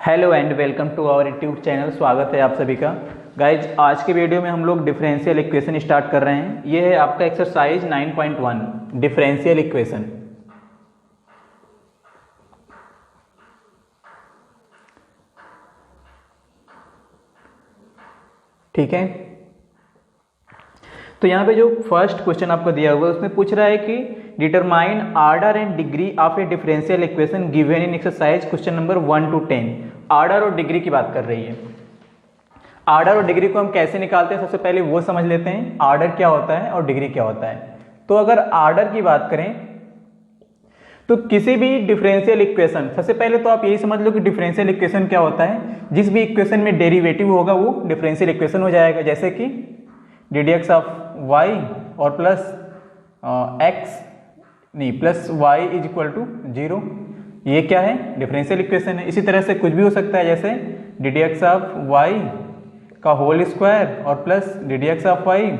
Hello and welcome to our YouTube channel. स्वागत है आप सभी का। गाइज आज के वीडियो में हम लोग डिफरेंशियल इक्वेशन स्टार्ट कर रहे हैं। ये है आपका एक्सरसाइज 9.1 डिफरेंशियल इक्वेशन। ठीक है, तो यहाँ पे जो फर्स्ट क्वेश्चन आपको दिया हुआ है उसमें पूछ रहा है कि determine order and degree of a differential equation given in exercise question number 1 to 10। Order और डिग्री की बात कर रही है। आर्डर और डिग्री को हम कैसे निकालते हैं, सबसे पहले वो समझ लेते हैं। आर्डर क्या होता है और डिग्री क्या होता है। तो अगर आर्डर की बात करें तो किसी भी डिफरेंशियल इक्वेशन, सबसे पहले तो आप यही समझ लो कि डिफरेंशियल इक्वेशन क्या होता है। जिस भी इक्वेशन में डेरिवेटिव होगा वो डिफरेंशियल इक्वेशन हो जाएगा। जैसे कि d d x of y और प्लस एक्स नहीं plus y is equal to 0, ये क्या है, डिफरेंशियल इक्वेशन है। इसी तरह से कुछ भी हो सकता है, जैसे d d x of y का होल स्क्वायर और plus d d x of y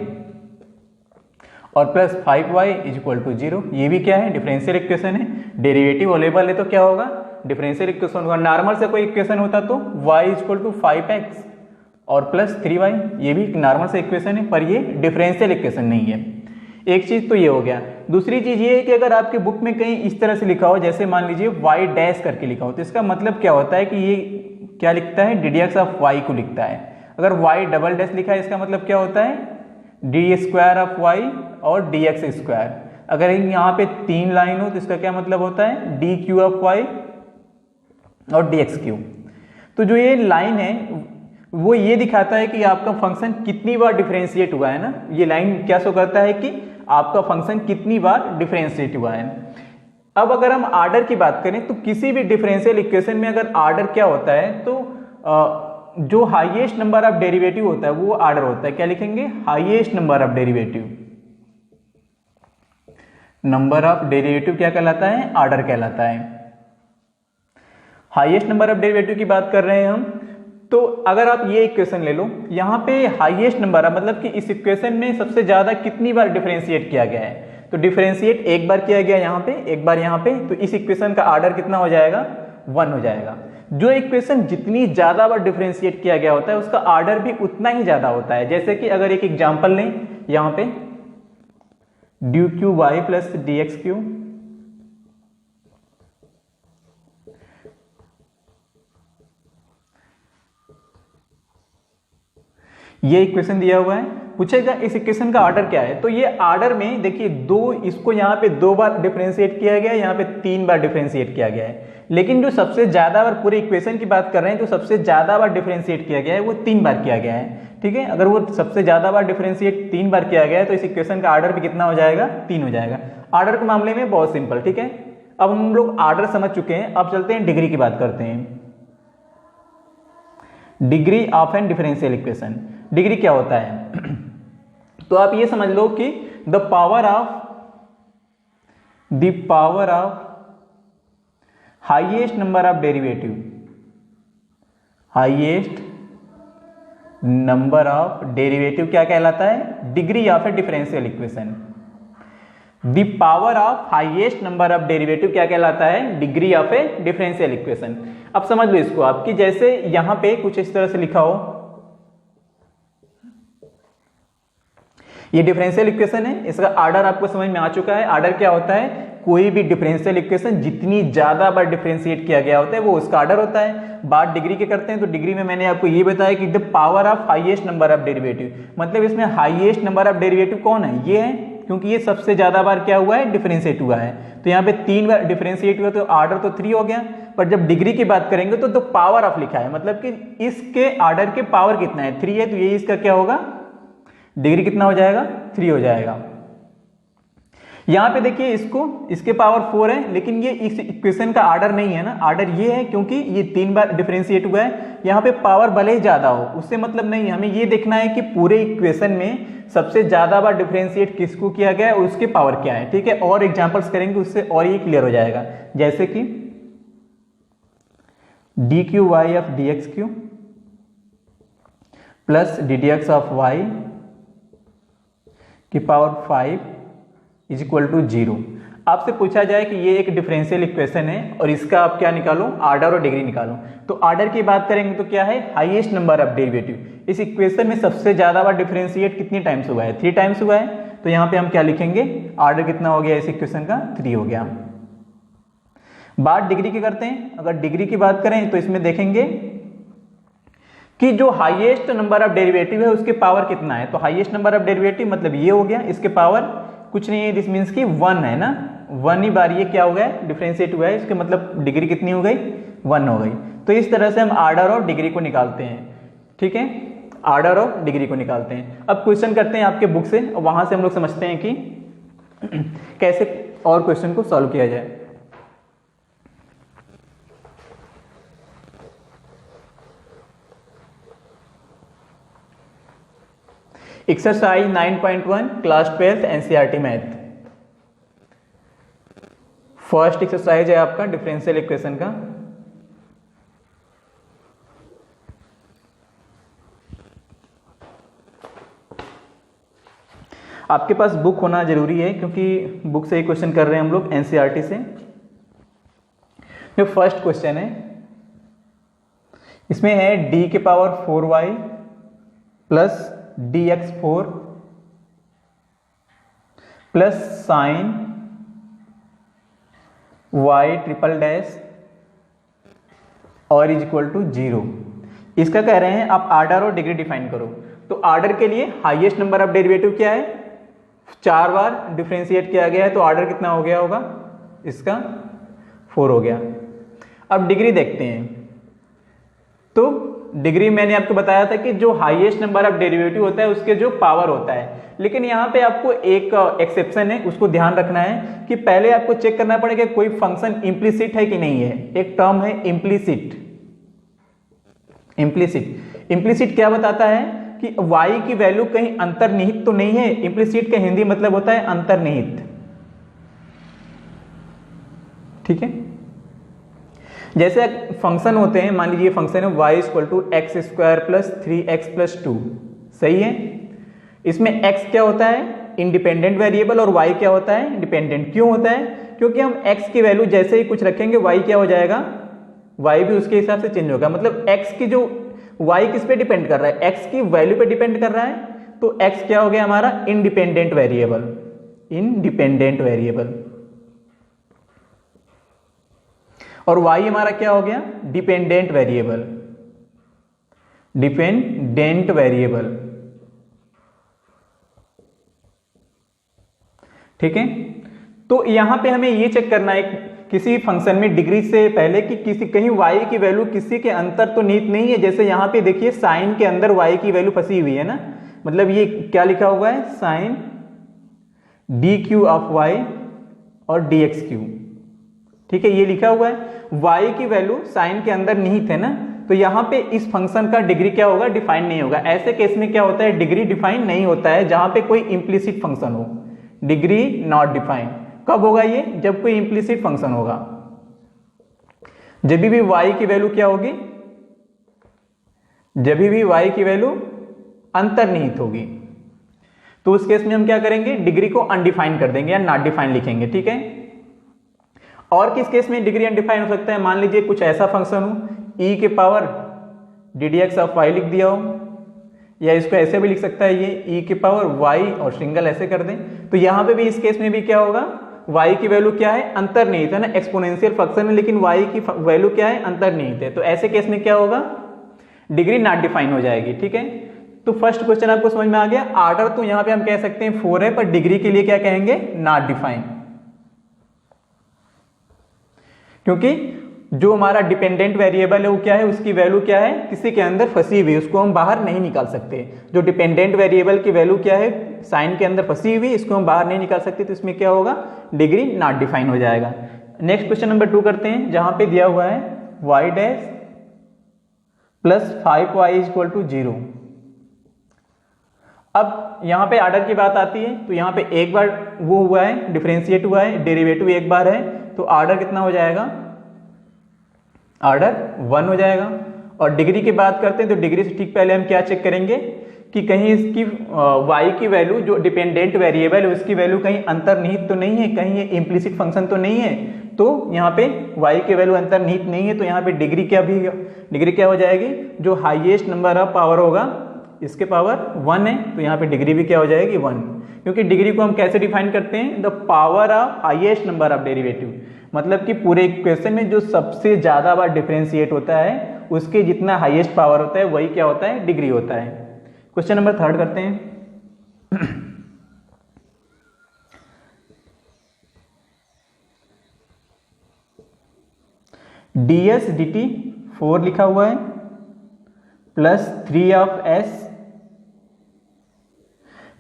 और plus 5y is equal to 0, ये भी क्या है, डिफरेंशियल इक्वेशन है। डेरिवेटिव अवेलेबल है तो क्या होगा, डिफरेंशियल इक्वेशन होगा। नॉर्मल से कोई इक्वेशन होता तो y is equal to 5x और प्लस 3y, ये भी नॉर्मल से इक्वेशन है, पर ये डिफरेंशियल इक्वेशन नहीं है। एक चीज तो ये हो गया। दूसरी चीज ये है कि अगर आपके बुक में कहीं इस तरह से लिखा हो, जैसे मान लीजिए y डैश करके लिखा हो, तो इसका मतलब क्या होता है कि ये क्या लिखता है, d d x of y को लिखता है। अगर y डबल डैश लिखा है, इसका मतलब क्या होता है, डी स्क्वायर ऑफ वाई और डी एक्स स्क्वायर। अगर यहाँ पे 3 लाइन हो तो इसका क्या मतलब होता है, डी क्यू ऑफ वाई और डी एक्स क्यू। तो जो ये लाइन है वो ये दिखाता है कि आपका फंक्शन कितनी बार डिफरेंशिएट हुआ है ना। ये लाइन क्या शो करता है कि आपका फंक्शन कितनी बार डिफरेंशिएट हुआ है। अब अगर हम आर्डर की बात करें तो किसी भी डिफरेंशियल इक्वेशन में अगर आर्डर क्या होता है तो जो हाईएस्ट नंबर ऑफ डेरिवेटिव होता है वो आर्डर होता है। क्या लिखेंगे, highest number of derivative. Number of derivative क्या कहलाता है, आर्डर कहलाता है। हाईएस्ट नंबर ऑफ डेरिवेटिव की बात कर रहे हैं हम। तो अगर आप ये इक्वेशन ले लो, यहाँ पे हाईएस्ट नंबर है, मतलब कि इस इक्वेशन में सबसे ज्यादा कितनी बार डिफरेंशिएट किया गया है, तो डिफरेंशिएट एक बार किया गया यहाँ पे, एक बार यहाँ पे, तो इस इक्वेशन का आर्डर कितना हो जाएगा, 1 हो जाएगा। जो इक्वेशन जितनी ज्यादा बार डिफरेंशिएट किया गया होता है उसका आर्डर भी उतना ही ज्यादा होता है। जैसे कि अगर एक एग्जांपल लें, यहाँ पे d cube y plus d x cube, ये इक्वेशन दिया हुआ है। पूछेगा इस इक्वेशन का आर्डर क्या है, तो ये आर्डर में देखिए दो, इसको यहाँ पे 2 बार डिफरेंशिएट किया गया है, यहाँ पे 3 बार डिफरेंशिएट किया गया है। लेकिन जो सबसे ज्यादा बार, पूरे इक्वेशन की बात कर रहे हैं, जो सबसे ज्यादा बार डिफरेंशिएट किया गया है वो 3 बार किया गया है। ठीक है, अगर वो सबसे ज्यादा बार डिफरेंशिएट 3 बार किया गया है तो इस इक्वेशन का आर्डर भी कितना हो जाएगा, 3 हो जाएगा। आर्डर के मामले में बहुत सिंपल। ठीक है, अब हम लोग आर्डर समझ चुके हैं, अब चलते हैं डिग्री की बात करते हैं। Degree of an differential equation, degree क्या होता है तो आप ये समझ लो कि the power of highest number of derivative, highest number of derivative क्या कहलाता है, degree of a differential equation. The power of highest number of derivative क्या कहलाता है, degree of a differential equation. अब समझ लो इसको आपकी, जैसे यहां पे कुछ इस तरह से लिखा हो, ये डिफरेंशियल इक्वेशन है, इसका आर्डर आपको समझ में आ चुका है। आर्डर क्या होता है, कोई भी डिफरेंशियल इक्वेशन जितनी ज्यादा बार डिफरेंशिएट किया गया होता है वो उसका आर्डर होता है। बात डिग्री के करते हैं तो डिग्री में मैंने आपको ये बताया कि the power of highest number of derivative, मतलब इसमें हाईएस्ट नंबर ऑफ डेरिवेटिव कौन है, ये है, क्योंकि ये सबसे ज्यादा बार क्या हुआ है, डिफरेंशिएट हुआ है। तो यहाँ पे 3 बार डिफरेंशिएट हुआ तो आर्डर तो 3 हो गया। पर जब डिग्री की बात करेंगे तो द पावर ऑफ लिखा है, मतलब कि इसके आर्डर के पावर कितना है, 3 है, तो ये इसका क्या होगा, डिग्री कितना हो जाएगा, 3 हो जाएगा। यहां पे देखिए इसके पावर 4 है, लेकिन ये इस इक्वेशन का आर्डर नहीं है ना। आर्डर ये है क्योंकि ये 3 बार डिफरेंशिएट हुआ है। यहां पे पावर भले ही ज्यादा हो, उससे मतलब नहीं है, हमें ये देखना है कि पूरे इक्वेशन में सबसे ज्यादा बार डिफरेंशिएट किसको किया गया है और उसके पावर क्या है। ठीक है, और एग्जांपल्स करेंगे उससे और ये क्लियर हो जाएगा। जैसे कि d cube y of d x cube plus d d x of y की पावर 5 इज इक्वल टू 0। आपसे पूछा जाए कि ये एक डिफरेंशियल इक्वेशन है और इसका आप क्या निकालो, आर्डर और डिग्री निकालो। तो आर्डर की बात करेंगे तो क्या है, हाईएस्ट नंबर ऑफ डेरिवेटिव। इस इक्वेशन में सबसे ज्यादा बार डिफरेंशिएट कितनी टाइम्स हुआ है, 3 टाइम्स हुआ है। तो यहाँ पे हम क्या लिखेंगे, आर्डर कितना हो गया इस इक्वेशन का, 3 हो गया। बात डिग्री की करते हैं। अगर डिग्री की बात करें तो इसमें देखेंगे कि जो हाईएस्ट नंबर ऑफ डेरिवेटिव है उसके पावर कितना है। तो हाईएस्ट नंबर ऑफ डेरिवेटिव मतलब ये हो गया, इसके पावर कुछ नहीं है, दिस मीन्स कि 1 है ना, 1 ही बार ये क्या हो गया, डिफरेंशिएट हुआ है, इसके मतलब डिग्री कितनी हो गई, 1 हो गई। तो इस तरह से हम आर्डर और डिग्री को निकालते हैं। ठीक है, आर्डर और डिग्री को निकालते हैं। अब क्वेश्चन करते हैं आपके बुक से, वहां से हम लोग समझते हैं कि कैसे और क्वेश्चन को सॉल्व किया जाए। Exercise 9.1 class 12 NCERT math. First exercise है आपका डिफरेंशियल इक्वेशन का। आपके पास बुक होना जरूरी है क्योंकि बुक से ही क्वेश्चन कर रहे हैं हम लोग एनसीईआरटी से। जो फर्स्ट क्वेश्चन है इसमें है d के power 4y plus dx4 plus sine y triple dash और इज इक्वल टू 0। इसका कह रहे हैं आप आर्डर और डिग्री डिफाइन करो। तो आर्डर के लिए हाईएस्ट नंबर ऑफ डेरिवेटिव क्या है, 4 बार डिफरेंशिएट किया गया है, तो आर्डर कितना हो गया होगा इसका, 4 हो गया। अब डिग्री देखते हैं। तो डिग्री मैंने आपको बताया था कि जो हाईएस्ट नंबर ऑफ डेरिवेटिव होता है उसके जो पावर होता है, लेकिन यहाँ पे आपको एक एक्सेप्शन है, उसको ध्यान रखना है कि पहले आपको चेक करना पड़ेगा कोई फंक्शन इम्प्लिसिट है कि नहीं है। एक टर्म है इम्प्लिसिट। इम्प्लिसिट क्या बताता है कि y की वैल्यू कहीं अंतर्निहित तो नहीं है। इम्प्लिसिट का हिंदी मतलब होता है अंतर्निहित। ठीक है, जैसे फंक्शन होते हैं, मान लीजिए फंक्शन है y equal to x square plus 3x plus 2, सही है। इसमें x क्या होता है, इंडिपेंडेंट वेरिएबल, और y क्या होता है, डिपेंडेंट। क्यों होता है, क्योंकि हम x की वैल्यू जैसे ही कुछ रखेंगे y क्या हो जाएगा, y भी उसके हिसाब से चेंज होगा। मतलब x की जो y किस पे डिपेंड कर रहा है, x की वैल्यू पे डिपेंड कर रहा है। तो x क्या हो गया हमारा, इंडिपेंडेंट वेरिएबल, इंडिपेंडेंट वेरिएबल। और y हमारा क्या हो गया, डिपेंडेंट वेरिएबल, डिपेंडेंट वेरिएबल। ठीक है, तो यहां पे हमें ये चेक करना है किसी फंक्शन में डिग्री से पहले कि किसी कहीं y की वैल्यू किसी के अंतर तो निहित नहीं है। जैसे यहां पे देखिए साइन के अंदर y की वैल्यू फंसी हुई है ना, मतलब ये क्या लिखा हुआ है, साइन dq ऑफ y और dx3। ठीक है, ये लिखा हुआ है, y की वैल्यू साइन के अंदर निहित है ना, तो यहां पे इस फंक्शन का डिग्री क्या होगा, डिफाइन नहीं होगा। ऐसे केस में क्या होता है, डिग्री डिफाइन नहीं होता है जहां पे कोई इंप्लिसिट फंक्शन हो। डिग्री नॉट डिफाइन कब होगा ये, जब कोई इंप्लिसिट फंक्शन होगा। जब भी y की वैल्यू क्या होगी, जब भी y की वैल्यू अंतर्निहित होगी, तो उस केस में हम क्या करेंगे, डिग्री को अनडिफाइन कर देंगे या नॉट डिफाइन लिखेंगे। ठीक है, और किस केस में डिग्री अनडिफाइन हो सकता है, मान लीजिए कुछ ऐसा फंक्शन हो e के पावर ddx ऑफ y लिख दिया हो, या इसको ऐसे भी लिख सकता है ये e के पावर y और सिंगल ऐसे कर दें। तो यहां पे भी इस केस में भी क्या होगा, y की वैल्यू क्या है, अंतर्निहित है ना, एक्सपोनेंशियल फंक्शन है लेकिन y की वैल्यू क्या है, अंतर्निहित है। तो ऐसे केस में क्या होगा, डिग्री नॉट डिफाइन हो जाएगी। ठीक है, तो फर्स्ट क्वेश्चन आपको समझ में आ गया। आर्डर तो यहां पे हम कह सकते हैं 4 है, पर डिग्री के लिए क्या कहेंगे, नॉट डिफाइन, क्योंकि जो हमारा डिपेंडेंट वेरिएबल है वो क्या है, उसकी वैल्यू क्या है, किसी के अंदर फंसी हुई, उसको हम बाहर नहीं निकाल सकते। जो डिपेंडेंट वेरिएबल की वैल्यू क्या है, साइन के अंदर फंसी हुई, इसको हम बाहर नहीं निकाल सकते, तो इसमें क्या होगा, डिग्री नॉट डिफाइन हो जाएगा। नेक्स्ट क्वेश्चन नंबर 2 करते हैं, जहां पे दिया हुआ है y dash plus 5y is equal to 0। अब यहां पे आर्डर की बात आती है, तो यहां पे एक बार वो हुआ है, डिफरेंशिएट हुआ है, डेरिवेटिव एक बार है, तो आर्डर कितना हो जाएगा, आर्डर 1 हो जाएगा। और डिग्री की बात करते हैं तो डिग्री से ठीक पहले हम क्या चेक करेंगे कि कहीं इसकी y की वैल्यू जो डिपेंडेंट वेरिएबल है उसकी वैल्यू कहीं अंतर्निहित तो नहीं है, कहीं ये इम्प्लिसिट फंक्शन तो नहीं है। तो यहाँ पे y की वैल्यू अंतर्निहित नहीं है, तो यहाँ पे डिग्री क्या हो जाएगी, जो हाईएस्ट नंबर ऑफ पावर होगा इसके पावर 1 है, तो यहाँ पे डिग्री भी क्या हो जाएगी 1। क्योंकि डिग्री को हम कैसे डिफाइन करते हैं, the power of highest number of derivative, मतलब कि पूरे इक्वेशन में जो सबसे ज्यादा बार डिफरेंशिएट होता है उसके जितना हाईएस्ट पावर होता है वही क्या होता है, डिग्री होता है। क्वेश्चन नंबर 3 करते हैं। ds dt 4 लिखा हुआ है plus 3 of s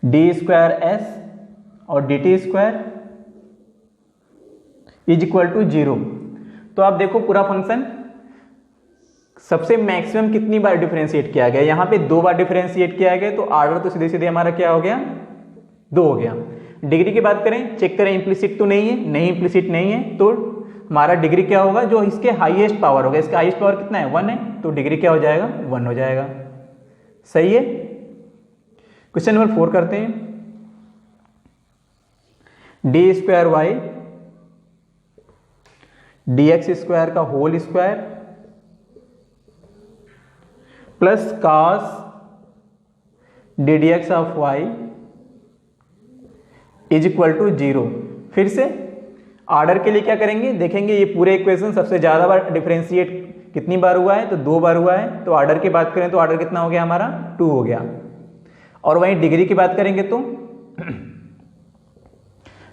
d square s और d t square is equal to 0। तो आप देखो पूरा फंक्शन सबसे मैक्सिमम कितनी बार डिफरेंशिएट किया गया, यहाँ पे 2 बार डिफरेंशिएट किया गया, तो आर्डर तो सीधे सीधे हमारा क्या हो गया, 2 हो गया। डिग्री की बात करें, चेक करें इम्प्लिसिट तो नहीं है, नहीं इम्प्लिसिट नहीं है, तो हमारा डिग्री क्या होगा, जो इसके हाईएस्ट पावर होगा, इसका हाईएस्ट पावर कितना है 1 है, तो डिग्री क्या हो जाएगा 1 हो जाएगा। सही है। क्वेश्चन नंबर 4 करते हैं। D square y d x square का whole square plus cos d d x of y is equal to 0। फिर से ऑर्डर के लिए क्या करेंगे, देखेंगे ये पूरे इक्वेशन सबसे ज्यादा बार डिफरेंशिएट कितनी बार हुआ है, तो 2 बार हुआ है। तो ऑर्डर की बात करें तो ऑर्डर कितना हो गया हमारा 2 हो गया। और वहीं डिग्री की बात करेंगे तो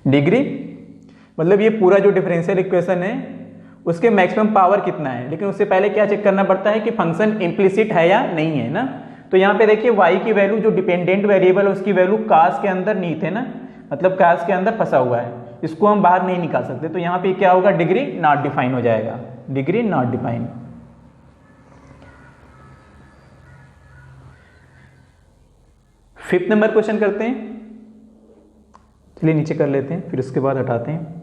डिग्री मतलब ये पूरा जो डिफरेंशियल इक्वेशन है उसके मैक्सिमम पावर कितना है, लेकिन उससे पहले क्या चेक करना पड़ता है कि फंक्शन इम्प्लिसिट है या नहीं है ना। तो यहाँ पे देखिए y की वैल्यू जो डिपेंडेंट वेरिएबल है उसकी वैल्यू कास के अंदर निहित है ना, मतलब कास के अंदर फंसा हुआ है, इसको हम बाहर नहीं निकाल सकते। तो यहाँ पे क्या होगा, डिग्री नॉट डिफाइन हो जाएगा, degree not define. Fifth number question करते हैं, चलिए नीचे कर लेते हैं फिर उसके बाद हटाते हैं।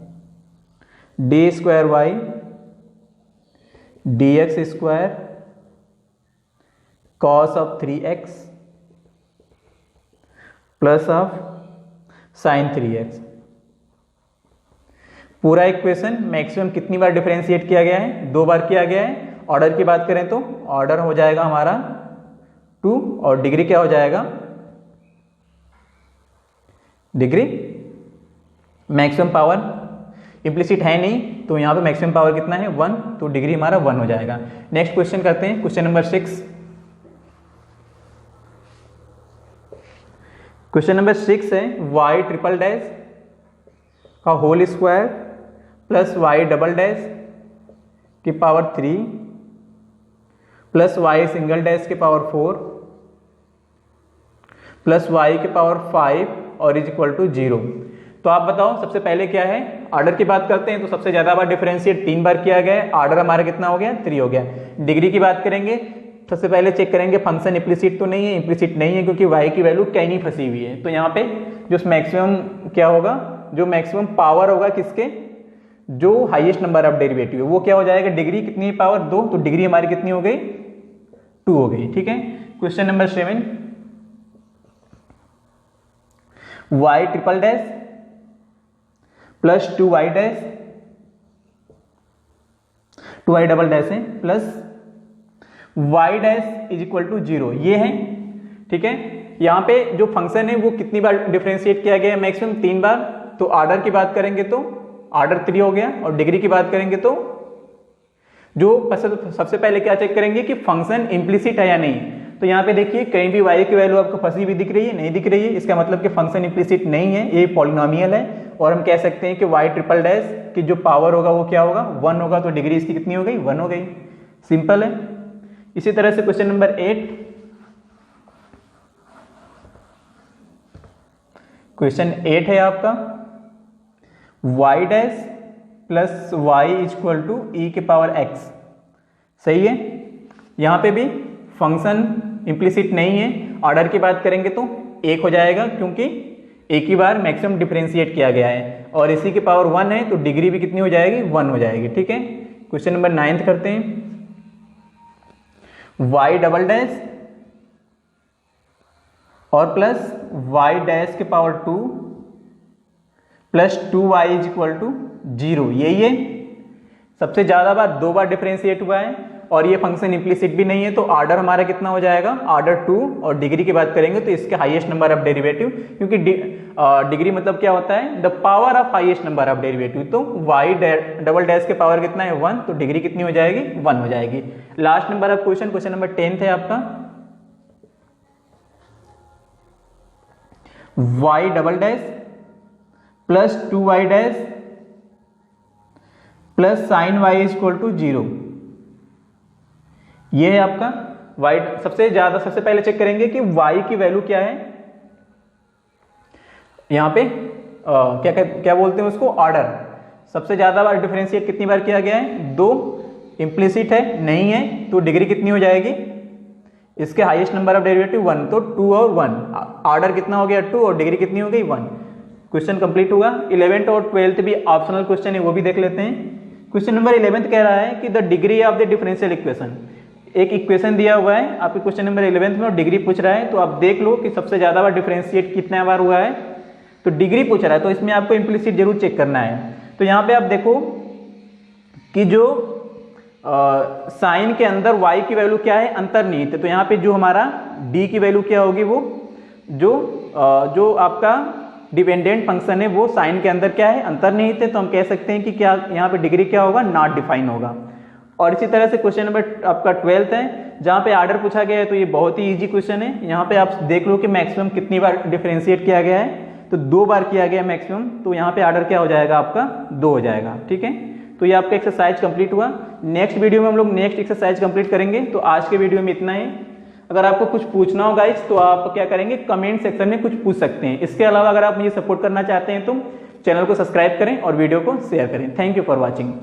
D square y d x square cos of 3x plus of sine 3x। पूरा इक्वेशन मैक्सिमम कितनी बार डिफरेंशिएट किया गया है, 2 बार किया गया है। ऑर्डर की बात करें तो ऑर्डर हो जाएगा हमारा 2 और डिग्री क्या हो जाएगा, डिग्री मैक्सिमम पावर इम्प्लिसिट है नहीं, तो यहां पे मैक्सिमम पावर कितना है 1, तो डिग्री हमारा 1 हो जाएगा। नेक्स्ट क्वेश्चन करते हैं, क्वेश्चन नंबर 6। क्वेश्चन नंबर 6 है y ट्रिपल डैश का whole square plus y double dash की power 3 plus y single dash के पावर 4 प्लस y के पावर 5 और इज इक्वल टू 0। तो आप बताओ सबसे पहले क्या है, ऑर्डर की बात करते हैं तो सबसे ज्यादा बार डिफरेंशिएट 3 बार किया गया है, ऑर्डर हमारा कितना हो गया 3 हो गया। डिग्री की बात करेंगे सबसे पहले चेक करेंगे फंक्शन इम्प्लिसिट तो नहीं है, इम्प्लिसिट नहीं है क्योंकि y की वैल्यू कहीं नहीं फंसी हुई है। तो यहाँ पे जो मैक्सिमम क्या होगा, जो मैक्सिमम पावर होगा किसके, जो हाईएस्ट नंबर ऑफ डेरिवेटिव है वो क्या हो जाएगा, डिग्री कितनी पावर 2, तो डिग्री हमारी कितनी हो गई 2 हो गई। ठीक है। Question number 7 y triple dash plus 2y dash 2y double dash है plus y dash is equal to 0 ये है। ठीक है। यहां पे जो फंक्शन है वो कितनी बार डिफरेंशिएट किया गया है, मैक्सिमम 3 बार। तो ऑर्डर की बात करेंगे तो ऑर्डर 3 हो गया, और डिग्री की बात करेंगे तो जो सबसे पहले क्या चेक करेंगे कि फंक्शन इम्प्लिसिट है या नहीं। तो यहाँ पे देखिए कहीं भी y की वैल्यू आपको फंसी हुई दिख रही है, नहीं दिख रही है, इसका मतलब कि फंक्शन इम्प्लिसिट नहीं है, ये पॉलिनोमियल है। और हम कह सकते हैं कि y ट्रिपल डैश की जो पावर होगा वो क्या होगा 1 होगा, तो डिग्री इसकी कितनी हो गई 1 हो गई। सिंपल है। इसी तरह से क्वेश्चन नंबर 8, क्वेश्चन 8 है आपका y dash plus y is equal to e के पावर x। सही है। यहां पे भी फंक्शन इम्प्लिसिट नहीं है, ऑर्डर की बात करेंगे तो 1 हो जाएगा क्योंकि एक ही बार मैक्सिमम डिफरेंशिएट किया गया है, और इसी की पावर 1 है तो डिग्री भी कितनी हो जाएगी 1 हो जाएगी। ठीक है। क्वेश्चन नंबर 9 करते हैं। y डबल डैश और प्लस वाई डैश के power 2 plus 2y is equal to 0। यही है, सबसे ज़्यादा बार 2 बार डिफरेंशिएट हुआ है और ये फंक्शन इम्प्लिसिट भी नहीं है, तो आर्डर हमारा कितना हो जाएगा, आर्डर 2। और डिग्री की बात करेंगे तो इसके हाईएस्ट नंबर ऑफ डेरिवेटिव, क्योंकि डिग्री मतलब क्या होता है, the power of highest number of derivative. तो y डबल डैश के पावर कितना है 1, तो डिग्री कितनी हो जाएगी 1 हो जाएगी। Last number of question, question number 10 है आपका, y double dash plus 2y dash plus sine y is equal to 0। ये है आपका y। सबसे पहले चेक करेंगे कि y की वैल्यू क्या है। यहां पे क्या बोलते हैं उसको, ऑर्डर। सबसे ज्यादा बार डिफरेंशिएट कितनी बार किया गया है, 2। इम्प्लिसिट है, नहीं है, तो डिग्री कितनी हो जाएगी, इसके हाईएस्ट नंबर ऑफ डेरिवेटिव 1, तो 2 और 1, ऑर्डर कितना हो गया 2 और डिग्री कितनी हो गई 1। क्वेश्चन कंप्लीट होगा। 11th और 12th भी ऑप्शनल क्वेश्चन है, वो भी देख लेते हैं। क्वेश्चन नंबर 11 कह रहा है कि the degree of the differential equation. एक इक्वेशन दिया हुआ है आपके क्वेश्चन नंबर 11 में और डिग्री पूछ रहा है, तो आप देख लो कि सबसे ज्यादा बार डिफरेंशिएट कितना बार हुआ है, तो डिग्री पूछ रहा है, तो इसमें आपको इम्प्लिसिट जरूर चेक करना है। तो यहाँ पे आप देखो कि जो साइन के अंदर y की वैल्यू क्या है, अंतर्निहित। तो यहाँ पे जो हमारा d की वैल्यू क्या होगी, वो जो आपका डिपेंडेंट फंक्शन है वो साइन के अंदर क्या है, अंतर्निहित है। तो हम कह सकते हैं कि क्या यहाँ पे डिग्री क्या होगा, नॉट डिफाइन होगा। और इसी तरह से क्वेश्चन नंबर आपका 12th है, जहाँ पे आर्डर पूछा गया है, तो ये बहुत ही इजी क्वेश्चन है। यहाँ पे आप देख लो कि मैक्सिमम कितनी बार डिफरेंशिएट किया गया है, तो 2 बार किया गया मैक्सिमम, तो यहाँ पे आर्डर क्या हो जाएगा आपका 2 हो जाएगा। ठीक है, तो ये आपका एक्सरसाइज कंप्लीट हुआ। नेक्स्ट वीडियो में हम लोग नेक्स्ट एक्सरसाइज कंप्लीट करेंगे। तो आज के वीडियो में इतना ही। अगर आपको कुछ पूछना हो गाइस, तो आप क्या करेंगे, कमेंट सेक्शन में कुछ पूछ सकते हैं। इसके अलावा अगर आप मुझे सपोर्ट करना चाहते हैं तो चैनल को सब्सक्राइब करें और वीडियो को शेयर करें। Thank you for watching.